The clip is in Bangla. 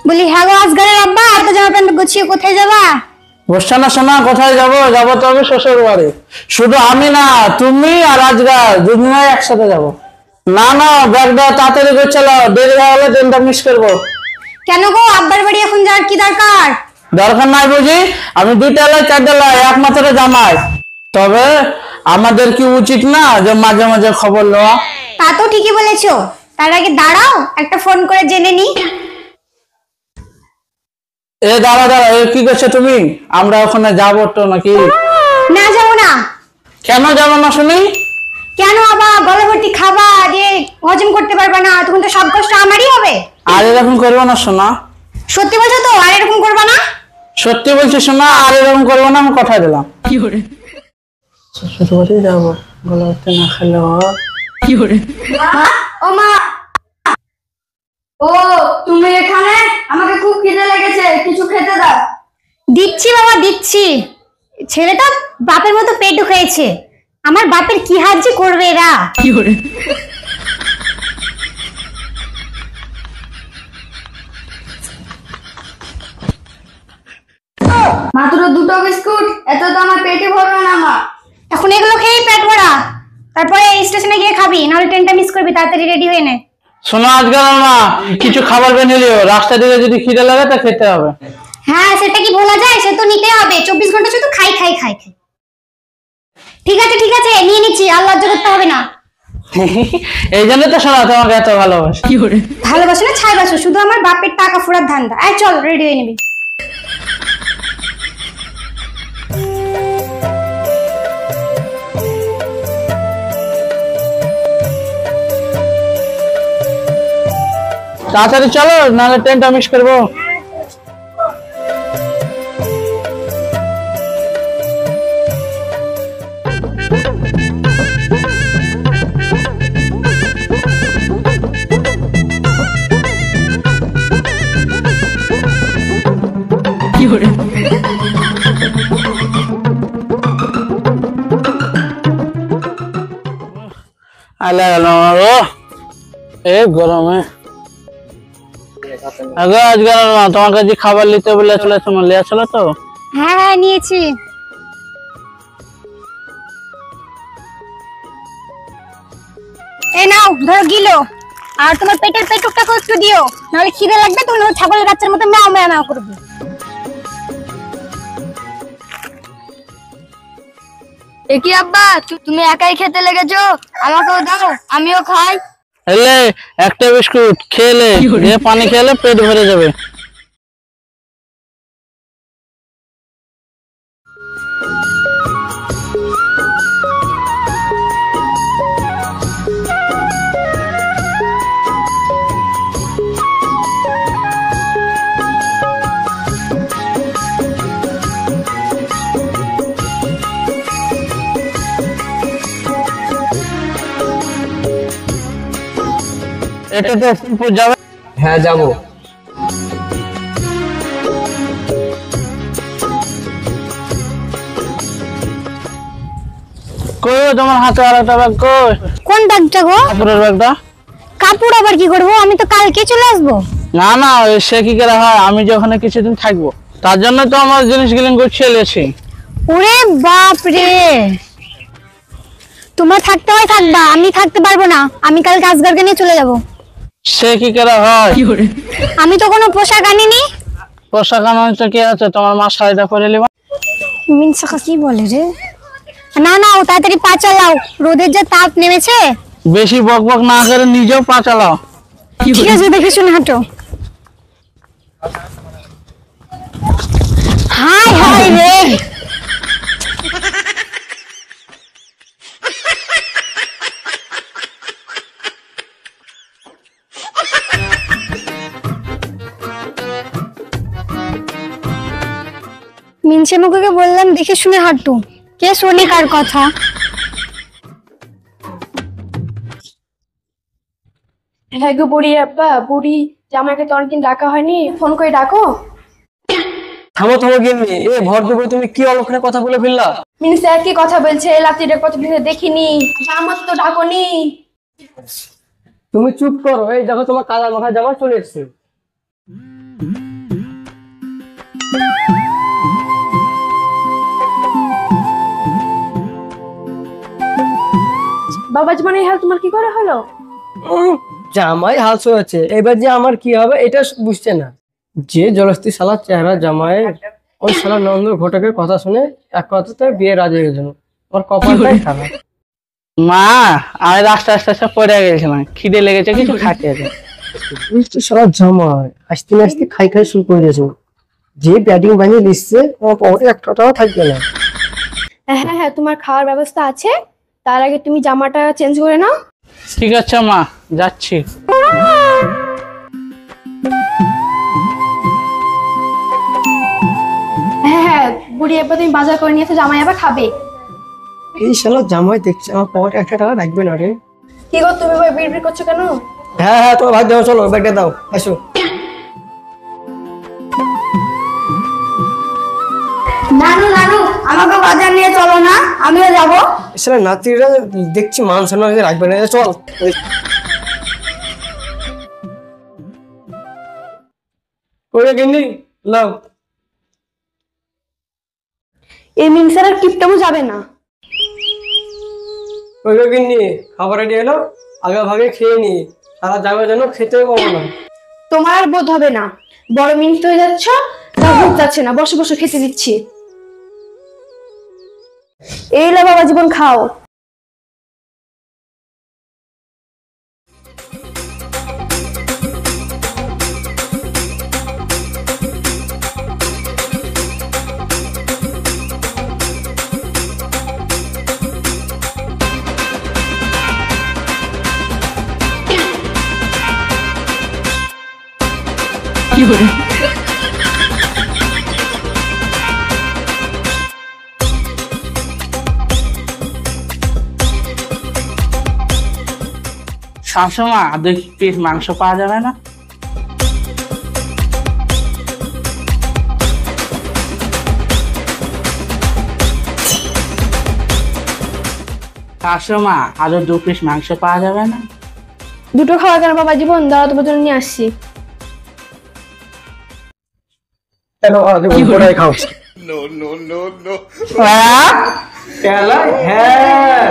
বলি হ্যাঁ গো আজগারের আব্বা, এত জামা প্যান্ট গুছিয়ে কোথায় যাবা? বসছো না শোনা, কোথায় যাবো? যাবো তো আমি শ্বশুর বাড়ি। শুধু আমি না, তুমি আর আজগার দুজনেই একসাথে যাবো। না না, ব্যাগটা তাড়াতাড়ি গোছালো, দেরি হয়ে গেলে ট্রেনটা মিস করবো। কেন গো, আব্বার বাড়ি এখন যাওয়ার কি দরকার? দরকার নাই বুঝি? আমি 2 4 একমাত্র জামাই। তবে আমাদের কি উচিত না যে মাঝে মাঝে খবর নেওয়া? তা তো ঠিকই বলেছো। তার আগে দাঁড়াও, একটা ফোন করে জেনে নি। দাঁড়া দাঁড়া, কি করছো তুমি? আমরা ওখানে যাবো তো নাকি? না যাবো না। কেন যাবো না শুনি? কেন আবার? গলা ভর্তি খাবার দিয়ে হজম করতে পারবে না, তখন তো সব কষ্ট আমারই হবে। আর এরকম করবো না শোনা। সত্যি বলছো তো? আর এরকম করবে না? সত্যি বলছি শোনা, আর এরকম করবো না, আমি কথা দিলাম। শ্বশুর বাড়ি যাবো, গলা ভর্তি না খেলে ও মা, ও তুমি এখানে? আমাকে খুব খিদে লেগেছে, কিছু খেতে দাও। দিচ্ছি বাবা দিচ্ছি। ছেলেটা বাপের মতো পেটও খেয়েছে, আমার বাপের কি হাত যে করবে এরা। মাত্র 2টো বিস্কুট, এত তো আমার পেটে ভরবে না মা। এখন এগুলো খেয়ে পেট ভরা, তারপরে স্টেশনে গিয়ে খাবি, নাহলে ট্রেনটা মিস করবি। তাড়াতাড়ি রেডি হয়ে নে। শোনো আজকাল মা, কিছু খাবার বেঁধে নিও, রাস্তা দিয়ে যদি খিদে লাগে তা খেতে হবে। হ্যাঁ সেটা কি ভোলা যায়? সে তো নিতে হবে, 24 ঘন্টা শুধু খাই খাই খাই খাই। ঠিক আছে ঠিক আছে, নিয়ে নিচ্ছি, আর লজ্জা করতে হবে না। এই জন্য তো শোনা তোমাকে এত ভালোবাসি। ভালোবাসো না ছাই বাসো, শুধু আমার বাপের টাকা ফোড়ার ধান্দা। এই চল রেডি হয়ে নিবি। তাড়াতাড়ি চলো, নাহলে ট্রেনটা মিস করবো। আলে গরমে তোমার কাছে খাবার নিতে বলেছিল, লিয়েছিল তো? হ্যাঁ হ্যাঁ নিয়েছি। এই নাও ধরো গিলো, আর তোমার পেটের পেটুকটাকে একটু দিও, নাহলে খিদে লাগবে তুমি ছাগলের বাচ্চার মতো ম্যাও ম্যাও ম্যাও করবে। কি আব্বা, তুমি একাই খেতে লেগেছো? আমাকেও দাও, আমিও খাই। এলে একটা বিস্কুট খেলে, পানি খেলে পেট ভরে যাবে। এটা তো সিম্পল যাবে। হ্যাঁ যাবো। কই তোমার হাতে আর একটা ব্যাগ? কই কোন ব্যাগটা গো? কাপড়ের ব্যাগটা। কাপড় আবার কি করবো? আমি তো কালকে চলে আসবো। না না, সে কি করে হয়? আমি যখন কিছুদিন থাকবো, তার জন্য তো আমার জিনিসগুলো গুছিয়ে নিয়েছি। ওরে বাপ রে, তোমার থাকতে হয় থাকবা, আমি থাকতে পারবো না। আমি কালকে আজগারকে নিয়ে চলে যাবো। সে কি করে হয়? আমি তো কোনো পোশাক আনিনি। পোশাক আনার কি আছে? তোমার মা শাড়িটা পরে নিবা। মিনসাকা কি বলে রে? না না, ও তাড়াতাড়ি পা চালাও, রোদের যা তাপ নেমেছে। বেশি বক বক না করে নিজেও পা চালাও। ঠিক আছে, দেখে শুনে হাঁটো। হাই হাই রে, মিনসে মুখকে বললাম দেখে শুনে হাঁটু, কে শোনে কার কথা? হ্যাঁ গো বুড়ি আব্বা, বুড়ি জামাইকে তো অনেকদিন ডাকা হয়নি, ফোন করে ডাকো। থামো থামো গিন্নি, ভর দুপুরে তুমি কি অলক্ষণে কথা বলে ফেললা? মিনি স্যার কি কথা বলছে? রাত্রিরে কতদিন দেখিনি, আমার তো ডাকনি। তুমি চুপ করো, এই দেখো তোমার কালা মাখা জামা চলে এসছে। বাবা জীবন এই হাল তোমার কি করে হলো? জামাই হাল হয়েছে, এবার যে আমার কি হবে এটা বুঝছে না। যে জলস্তি শালার চেহারা জামাইয়ের, ওই শালা নন্দ ঘটকের কথা শুনে এক কথাতে বিয়ে রাজি হয়ে গেল। ওর কপালটাই খারাপ। মা, আমি রাস্তা আস্তে আস্তে পড়ে গেছিলাম, খিদে লেগেছে, কিছু খাইতে আছে। শালা জামাই আস্তে আস্তে খাই খাই শুরু করে দিয়েছে। যে ব্যাটিং বানিয়ে দিচ্ছে আমার পকেটে 1 টাকাও থাকবে না। হ্যাঁ হ্যাঁ, তোমার খাওয়ার ব্যবস্থা আছে, তার আগে তুমি জামাটা চেঞ্জ করে নাও। ঠিক আছে মা, যাচ্ছি। হ্যাঁ হ্যাঁ, বুড়ি এবার তুমি বাজার করে নিয়ে এসে জামাই আবার খাবে। এই শালা জামাই দেখছে আমার পকেটে 1 টাকা রাখবে না রে। কি গো, তুমি ভাই বিড়বিড় করছো কেন? হ্যাঁ হ্যাঁ, তোমার ভাই দাও, চলো ব্যাগটা দাও, আসো। নানু নানু, আমাকে বাজার নিয়ে চলো না, আমিও যাবো। শালা নাতিরা দেখছি মান সম্মান রাখবে না, চল। ওরে গিন্নি লাও। এই মিনসার আর কিপটামও যাবে না। ওই গিন্নি খাবার রেডি এলো, আগে ভাগে খেয়ে নি, সারা জামাই যেন খেতে পাবো না। তোমার আর বোধ হবে না, বড় মিনিট হয়ে যাচ্ছ, তা ভোগ যাচ্ছে না, বসে বসে খেতে দিচ্ছি। এই লে বাবা জীবন, খাও। শাশুমা, 2 পিস মাংস পাওয়া যাবে না? শাশুমা, আরো 2 পিস মাংস পাওয়া যাবে না? দুটো খাওয়া কেন বাবা জীবন, দাঁড়া তোমার জন্য নিয়ে আসছি। কেন ওরাই খাও। হ্যাঁ? হ্যাঁ